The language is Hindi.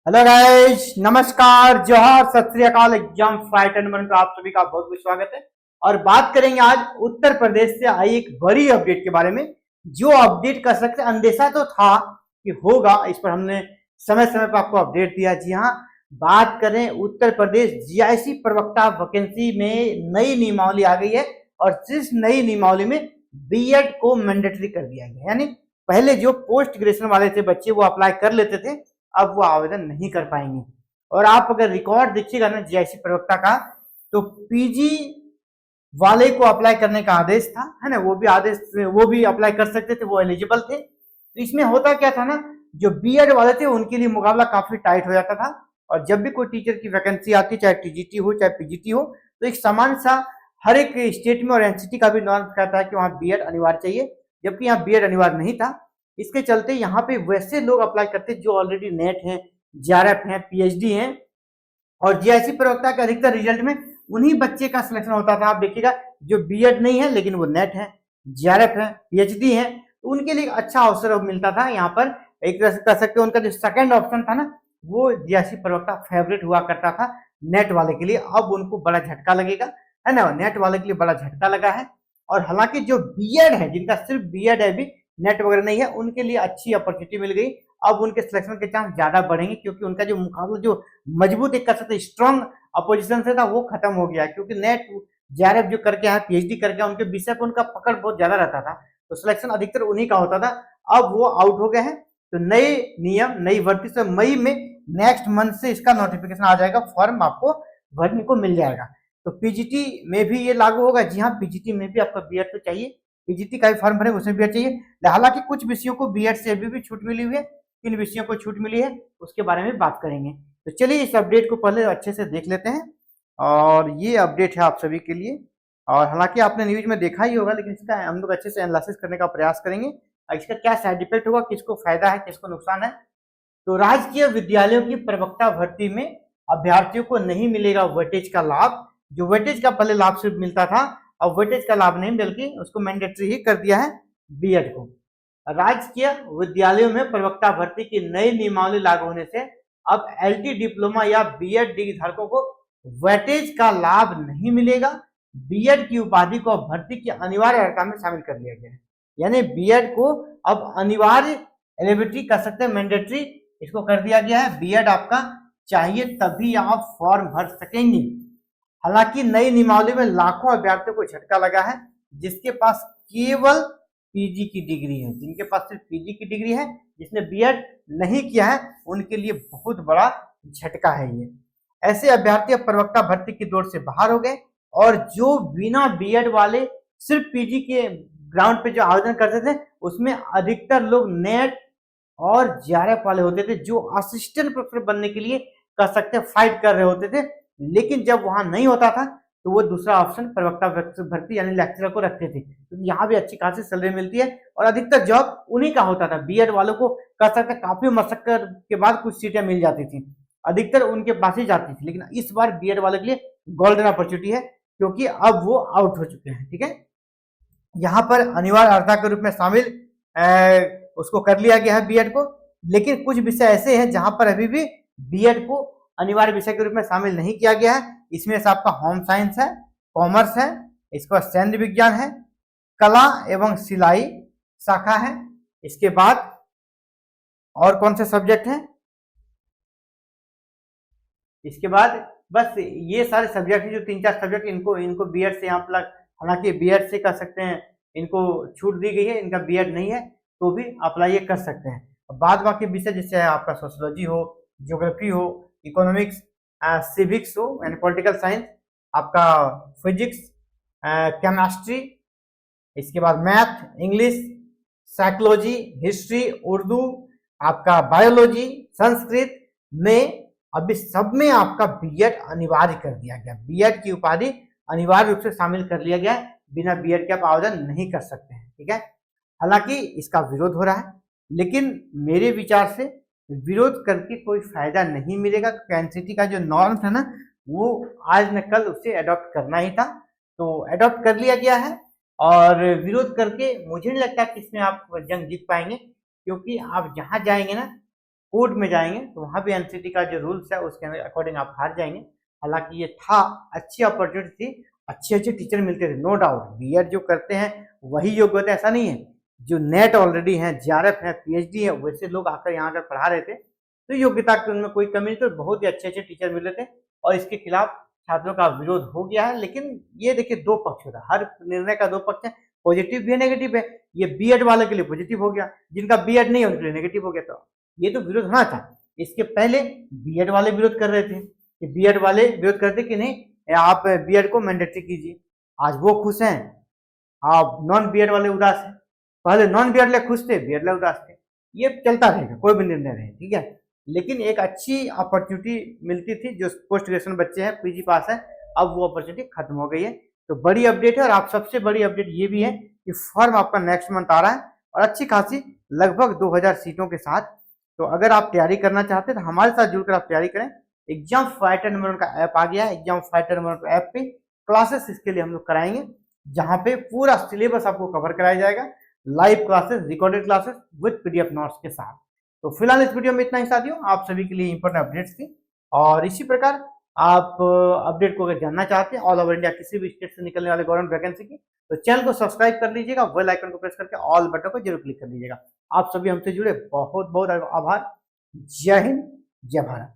हेलो गाइस, नमस्कार, जोहार, सत श्री अकाल। एग्जाम फाइटर नंबर का आप सभी का बहुत बहुत स्वागत है। और बात करेंगे आज उत्तर प्रदेश से आई एक बड़ी अपडेट के बारे में। जो अपडेट का सकते अंदेशा तो था कि होगा, इस पर हमने समय समय पर आपको अपडेट दिया। जी हाँ, बात करें उत्तर प्रदेश जीआईसी प्रवक्ता वैकेंसी में नई नियमावली आ गई है। और जिस नई नियमावली में बीएड को मैंडेटरी कर दिया गया, यानी पहले जो पोस्ट ग्रेजुएशन वाले थे बच्चे वो अप्लाई कर लेते थे, अब वो आवेदन नहीं कर पाएंगे। और आप अगर रिकॉर्ड देखिएगा ना जीआईसी प्रवक्ता का, तो पीजी वाले को अप्लाई करने का आदेश था, है ना, वो भी आदेश, वो भी अप्लाई कर सकते थे, वो एलिजिबल थे। तो इसमें होता क्या था ना, जो बीएड वाले थे उनके लिए मुकाबला काफी टाइट हो जाता था। और जब भी कोई टीचर की वैकेंसी आती, चाहे टीजीटी हो चाहे पीजीटी हो, तो एक समान सा हर एक स्टेट में और एनसीटी का भी नॉर्म कहता है कि वहां बीएड अनिवार्य चाहिए, जबकि यहाँ बीएड अनिवार्य नहीं था। इसके चलते यहाँ पे वैसे लोग अप्लाई करते जो ऑलरेडी नेट हैं, जेआरएफ हैं, पीएचडी हैं। और जीआईसी प्रवक्ता के अधिकतर रिजल्ट में उन्हीं बच्चे का सिलेक्शन होता था। आप देखिएगा, जो बीएड नहीं है लेकिन वो नेट है, जेआरएफ है, पीएचडी है, तो उनके लिए अच्छा अवसर मिलता था। यहाँ पर एक तरह से कह सकते हैं उनका जो सेकंड ऑप्शन था ना, वो जीआईसी प्रवक्ता फेवरेट हुआ करता था नेट वाले के लिए। अब उनको बड़ा झटका लगेगा, है ना, नेट वाले के लिए बड़ा झटका लगा है। और हालांकि जो बीएड है, जिनका सिर्फ बीएड है, भी नेट वगैरह नहीं है, उनके लिए अच्छी अपॉर्चुनिटी मिल गई। अब उनके सिलेक्शन के चांस ज्यादा बढ़ेंगे, क्योंकि उनका जो मुकाबला, जो मजबूत एक कर सकते स्ट्रॉन्ग अपोजिशन से था, वो खत्म हो गया। क्योंकि नेट जेआरएफ जो करके आए, पीएचडी करके, उनके विषय पर उनका पकड़ बहुत ज्यादा रहता था, तो सिलेक्शन अधिकतर उन्हीं का होता था। अब वो आउट हो गए हैं। तो नए नियम, नई भर्ती से मई में, नेक्स्ट मंथ से इसका नोटिफिकेशन आ जाएगा, फॉर्म आपको भरने को मिल जाएगा। तो पीजीटी में भी ये लागू होगा। जी हाँ, पीजीटी में भी आपका बीएड तो चाहिए, पीजीटी का भी फॉर्म भरे, उसमें बीएड चाहिए। हालांकि कुछ विषयों को बीएड से अभी भी छूट मिली हुई है, किन विषयों को छूट मिली है उसके बारे में बात करेंगे। तो चलिए इस अपडेट को पहले अच्छे से देख लेते हैं। और ये अपडेट है आप सभी के लिए। और हालांकि आपने न्यूज में देखा ही होगा, लेकिन इसका हम लोग अच्छे से एनालिसिस करने का प्रयास करेंगे, इसका क्या साइड इफेक्ट होगा, किसको फायदा है, किसको नुकसान है। तो राजकीय विद्यालयों की प्रवक्ता भर्ती में अभ्यर्थियों को नहीं मिलेगा वेटेज का लाभ। जो वेटेज का पहले लाभ सिर्फ मिलता था, अब वेटेज का लाभ नहीं, बल्कि उसको मैंडेटरी ही कर दिया है बीएड को। राजकीय विद्यालयों में प्रवक्ता भर्ती की नई नियमावली लागू होने से अब एलटी डिप्लोमा या बीएड डिग्री धारकों को वेटेज का लाभ नहीं मिलेगा। बीएड की उपाधि को भर्ती की अनिवार्य अर्हता में शामिल कर लिया गया है। यानी बीएड को अब अनिवार्य एलिजिबिलिटी कर सकते हैं, मैंडेटरी इसको कर दिया गया है। बीएड आपका चाहिए तभी आप फॉर्म भर सकेंगे। हालांकि नई नियमावली में लाखों अभ्यर्थियों को झटका लगा है, जिसके पास केवल पीजी की डिग्री है। जिनके पास सिर्फ पीजी की डिग्री है, जिसने बीएड नहीं किया है, उनके लिए बहुत बड़ा झटका है ये। ऐसे अभ्यर्थी अब प्रवक्ता भर्ती की दौड़ से बाहर हो गए। और जो बिना बीएड वाले सिर्फ पीजी के ग्राउंड पे जो आवेदन करते थे, उसमें अधिकतर लोग नेट और जेआरएफ वाले होते थे, जो असिस्टेंट प्रोफेसर बनने के लिए कर सकते फाइट कर रहे होते थे। लेकिन जब वहां नहीं होता था, तो वो दूसरा ऑप्शन प्रवक्ता भर्ती यानी लेक्चरर को रखते थे, क्योंकि यहाँ भी अच्छी खासी सैलरी मिलती है। और अधिकतर जॉब उन्हीं का होता था। बीएड वालों को कर सकते काफी मशक्कत के बाद कुछ सीटें मिल जाती थी, अधिकतर उनके पास ही जाती थी। लेकिन इस बार बीएड वाले के लिए गोल्डन अपॉर्चुनिटी है, क्योंकि अब वो आउट हो चुके हैं। ठीक है, यहाँ पर अनिवार्य अर्हता के रूप में शामिल उसको कर लिया गया है बीएड को। लेकिन कुछ विषय ऐसे हैं जहां पर अभी भी बीएड को अनिवार्य विषय के रूप में शामिल नहीं किया गया है। इसमें से आपका होम साइंस है, कॉमर्स है, इसके बाद सैन्य विज्ञान है, कला एवं सिलाई शाखा है। इसके बाद और कौन से सब्जेक्ट हैं, इसके बाद बस ये सारे सब्जेक्ट हैं, जो 3-4 सब्जेक्ट, इनको इनको बीएड से यहाँ पर, हालांकि बीएड से कर सकते हैं, इनको छूट दी गई है, इनका बीएड नहीं है तो भी अप्लाई कर सकते हैं। बाद बाकी विषय जैसे आपका सोशियोलॉजी हो, ज्योग्राफी हो, इकोनॉमिक्स, सिविक्स हो यानी पॉलिटिकल साइंस, आपका फिजिक्स, केमिस्ट्री, इसके बाद math, English, psychology, history, Urdu, आपका बायोलॉजी, संस्कृत में अभी सब में आपका बीएड अनिवार्य कर दिया गया। बीएड की उपाधि अनिवार्य रूप से शामिल कर लिया गया है, बिना बीएड के आप आवेदन नहीं कर सकते हैं। ठीक है, हालांकि इसका विरोध हो रहा है, लेकिन मेरे विचार से विरोध करके कोई फायदा नहीं मिलेगा, क्योंकि एनसीटी का जो नॉर्म था ना, वो आज न कल उसे अडॉप्ट करना ही था, तो अडॉप्ट कर लिया गया है। और विरोध करके मुझे नहीं लगता कि इसमें आप जंग जीत पाएंगे, क्योंकि आप जहां जाएंगे ना, कोड में जाएंगे तो वहां भी एनसीटी का जो रूल्स है उसके अकॉर्डिंग आप हार जाएंगे। हालांकि ये था, अच्छी अपॉर्चुनिटी थी, अच्छे अच्छे टीचर मिलते थे, नो डाउट। बीएड जो करते हैं वही योग्य होते हैं ऐसा नहीं है। जो नेट ऑलरेडी है, जीआरएफ है, पीएचडी है, वैसे लोग आकर यहाँ आकर पढ़ा रहे थे, तो योग्यता की उनमें कोई कमी नहीं। तो बहुत ही अच्छे अच्छे टीचर मिले थे और इसके खिलाफ छात्रों का विरोध हो गया है। लेकिन ये देखिए, दो पक्ष होता है, हर निर्णय का दो पक्ष है, पॉजिटिव भी है, नेगेटिव है। ये बीएड वाले के लिए पॉजिटिव हो गया, जिनका बीएड नहीं है उनके लिए नेगेटिव हो गया। तो ये तो विरोध होना था। इसके पहले बीएड वाले विरोध कर रहे थे कि बीएड वाले विरोध करते कि नहीं आप बीएड को मैंडेटरी कीजिए, आज वो खुश हैं, आप नॉन बीएड वाले उदास हैं। पहले नॉन बीएड वाले खुश थे, बीएड वाले उदास थे। ये चलता रहेगा, कोई भी निर्णय रहे, ठीक है। लेकिन एक अच्छी अपॉर्चुनिटी मिलती थी, जो पोस्ट ग्रेजुएशन बच्चे हैं, पीजी पास है, अब वो अपॉर्चुनिटी खत्म हो गई है। तो बड़ी अपडेट है। और आप सबसे बड़ी अपडेट ये भी है कि फॉर्म आपका नेक्स्ट मंथ आ रहा है और अच्छी खासी लगभग 2000 सीटों के साथ। तो अगर आप तैयारी करना चाहते हैं तो हमारे साथ जुड़कर आप तैयारी करें। एग्जाम फाइटर नंबर का ऐप आ गया है, एग्जाम फाइटर नंबर ऐप पे क्लासेस इसके लिए हम लोग कराएंगे, जहां पे पूरा सिलेबस आपको कवर कराया जाएगा, live classes, recorded classes with PDF notes के साथ। तो फिलहाल इस वीडियो में इतना ही साथियों, आप सभी के लिए इंपॉर्टेंट अपडेट्स थी। और इसी प्रकार आप अपडेट को अगर जानना चाहते हैं ऑल ओवर इंडिया किसी भी स्टेट से निकलने वाले गवर्नमेंट वैकेंसी की, तो चैनल को सब्सक्राइब कर लीजिएगा, बेल आइकन को प्रेस करके ऑल बटन को जरूर क्लिक कर लीजिएगा। आप सभी हमसे जुड़े बहुत बहुत आभार। जय हिंद, जय भारत।